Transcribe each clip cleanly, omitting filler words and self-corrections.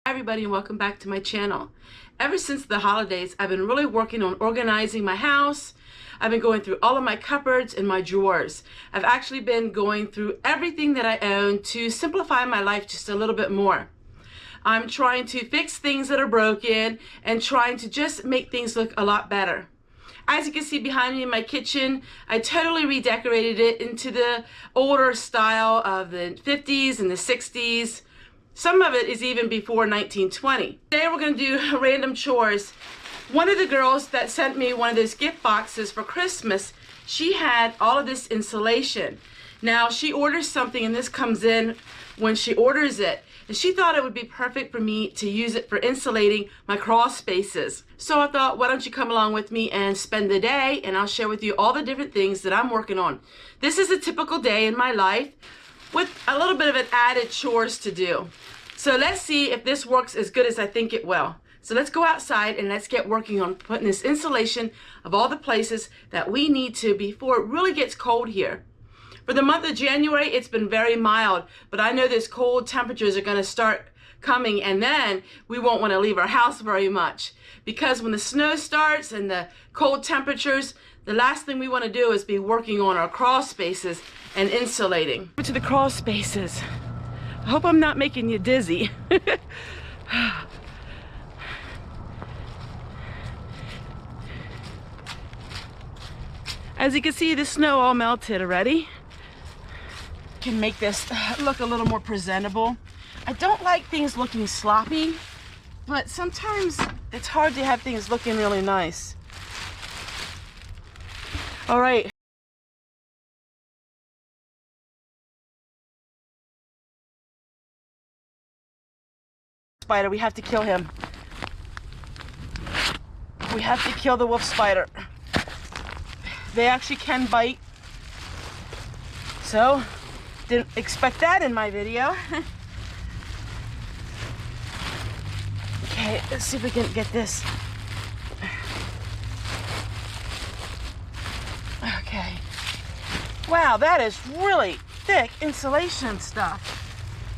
Hi everybody and welcome back to my channel. Ever since the holidays, I've been really working on organizing my house. I've been going through all of my cupboards and my drawers. I've actually been going through everything that I own to simplify my life just a little bit more. I'm trying to fix things that are broken and trying to just make things look a lot better. As you can see behind me in my kitchen, I totally redecorated it into the older style of the 50s and the 60s. Some of it is even before 1920. Today we're going to do random chores. One of the girls that sent me one of those gift boxes for Christmas, she had all of this insulation. Now she orders something and this comes in when she orders it. And she thought it would be perfect for me to use it for insulating my crawl spaces. So I thought, why don't you come along with me and spend the day and I'll share with you all the different things that I'm working on. This is a typical day in my life with a little bit of an added chores to do. So let's see if this works as good as I think it will. So let's go outside and let's get working on putting this insulation of all the places that we need to before it really gets cold here. For the month of January, it's been very mild, but I know those cold temperatures are going to start coming, and then we won't want to leave our house very much, because when the snow starts and the cold temperatures, the last thing we want to do is be working on our crawl spaces and insulating. To the crawl spaces. I hope I'm not making you dizzy. As you can see, the snow all melted already. Can make this look a little more presentable. I don't like things looking sloppy, but sometimes it's hard to have things looking really nice. All right. Spider, we have to kill him. We have to kill the wolf spider. They actually can bite. So, didn't expect that in my video. Okay, let's see if we can get this. Okay. Wow, that is really thick insulation stuff.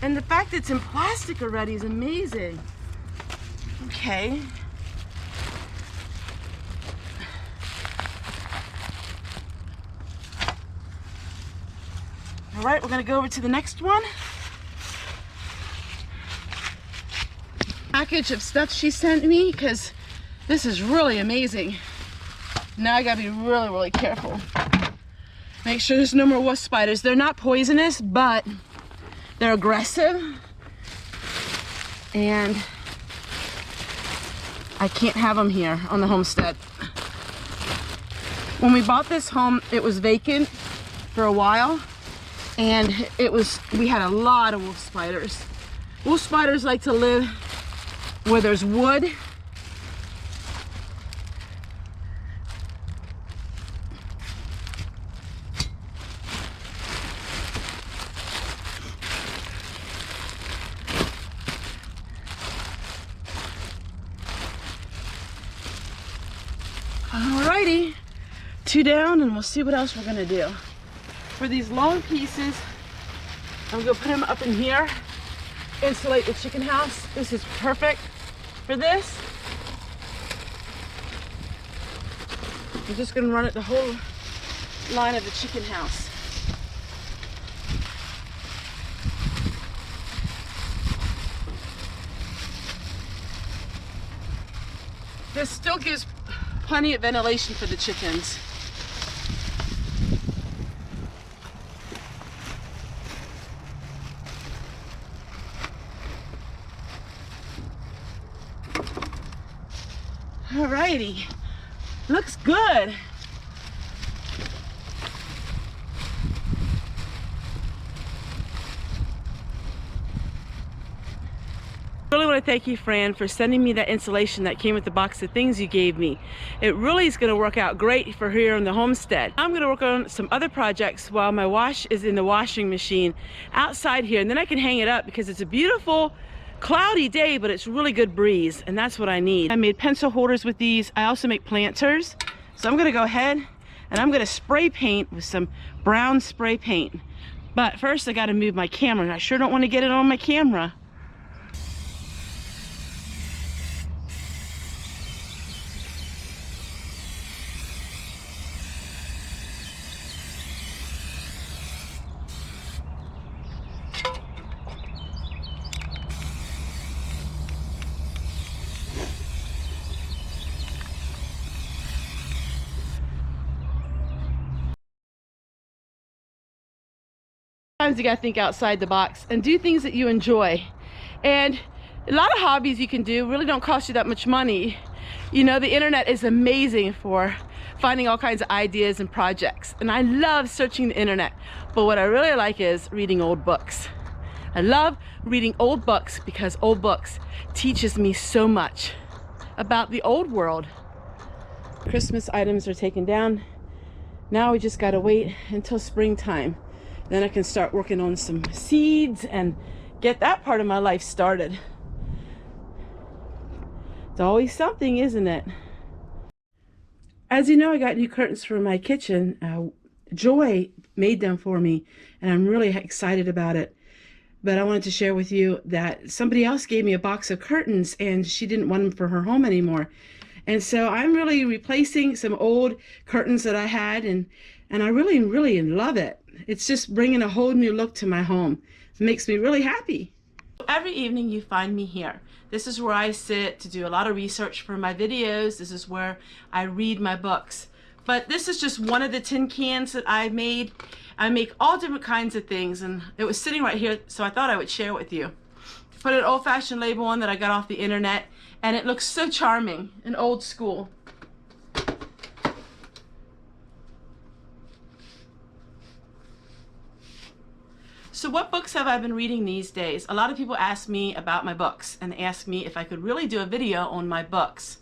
And the fact it's in plastic already is amazing. Okay. All right, we're gonna go over to the next one. Package of stuff she sent me, because this is really amazing. Now I gotta be really, really careful. Make sure there's no more wolf spiders. They're not poisonous, but they're aggressive. And I can't have them here on the homestead. When we bought this home, it was vacant for a while. And we had a lot of wolf spiders. Wolf spiders like to live where there's wood. Alrighty, 2 down, and we'll see what else we're gonna do. For these long pieces, I'm gonna put them up in here, insulate the chicken house. This is perfect for this. I'm just gonna run it the whole line of the chicken house. This still gives plenty of ventilation for the chickens. Alrighty, looks good. I really want to thank you, Fran, for sending me that insulation that came with the box of things you gave me. It really is going to work out great for here on the homestead. I'm going to work on some other projects while my wash is in the washing machine outside here, and then I can hang it up because it's a beautiful cloudy day, but it's really good breeze, and that's what I need. I made pencil holders with these. I also make planters. So I'm going to go ahead and I'm going to spray paint with some brown spray paint. But first I got to move my camera, and I sure don't want to get it on my camera. Sometimes you gotta think outside the box and do things that you enjoy. And a lot of hobbies you can do really don't cost you that much money. You know, the internet is amazing for finding all kinds of ideas and projects. And I love searching the internet. But what I really like is reading old books. I love reading old books because old books teaches me so much about the old world. Christmas items are taken down. Now we just gotta wait until springtime. Then I can start working on some seeds and get that part of my life started. It's always something, isn't it? As you know, I got new curtains for my kitchen. Joy made them for me, and I'm really excited about it. But I wanted to share with you that somebody else gave me a box of curtains, and she didn't want them for her home anymore. And so I'm really replacing some old curtains that I had, and I really love it. It's just bringing a whole new look to my home. It makes me really happy. Every evening you find me here. This is where I sit to do a lot of research for my videos. This is where I read my books. But this is just one of the tin cans that I made. I make all different kinds of things, and it was sitting right here, so I thought I would share it with you. Put an old-fashioned label on that I got off the internet, and it looks so charming and old school. So what books have I been reading these days? A lot of people ask me about my books, and they ask me if I could really do a video on my books.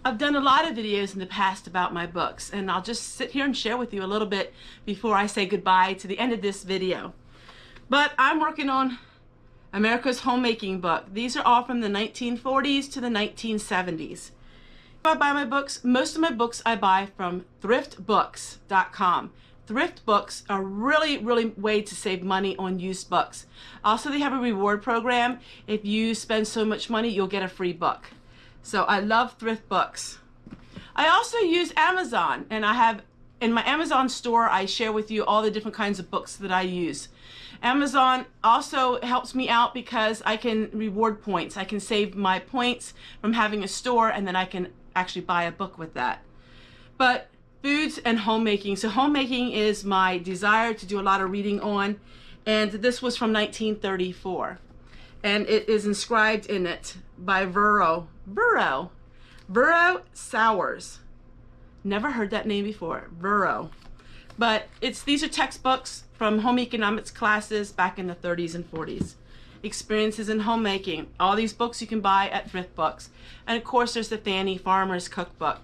I've done a lot of videos in the past about my books, and I'll just sit here and share with you a little bit before I say goodbye to the end of this video. But I'm working on America's Homemaking book. These are all from the 1940s to the 1970s. If I buy my books, most of my books I buy from thriftbooks.com. Thrift books are really way to save money on used books. Also, they have a reward program. If you spend so much money, you'll get a free book. So I love thrift books. I also use Amazon, and I have in my Amazon store, I share with you all the different kinds of books that I use. Amazon also helps me out because I can reward points. I can save my points from having a store, and then I can actually buy a book with that. But foods and homemaking. So homemaking is my desire to do a lot of reading on, and this was from 1934. And it is inscribed in it by Burrow Sowers. Never heard that name before, Burrow. But these are textbooks from home economics classes back in the 30s and 40s. Experiences in homemaking. All these books you can buy at thrift books. And of course there's the Fanny Farmer's Cookbook.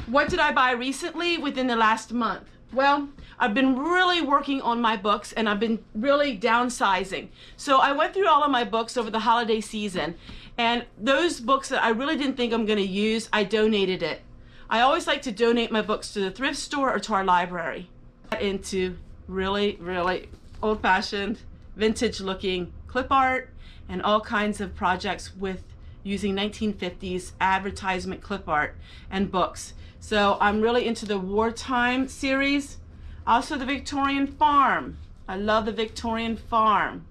What did I buy recently within the last month? Well, I've been really working on my books, and I've been really downsizing. So I went through all of my books over the holiday season, and those books that I really didn't think I'm going to use, I donated it. I always like to donate my books to the thrift store or to our library. Into really old-fashioned, vintage-looking clip art and all kinds of projects with using 1950s advertisement clip art and books. So I'm really into the wartime series. Also the Victorian farm. I love the Victorian farm.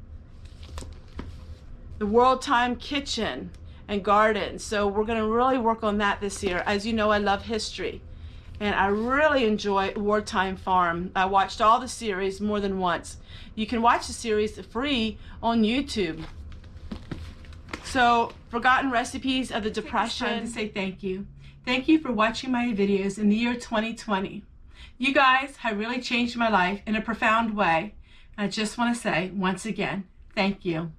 The world time kitchen and garden. So we're going to really work on that this year. As you know, I love history, and I really enjoy wartime farm. I watched all the series more than once. You can watch the series free on YouTube. So Forgotten Recipes of the Depression. Take this time to say thank you. Thank you for watching my videos in the year 2020. You guys have really changed my life in a profound way. And I just want to say once again, thank you.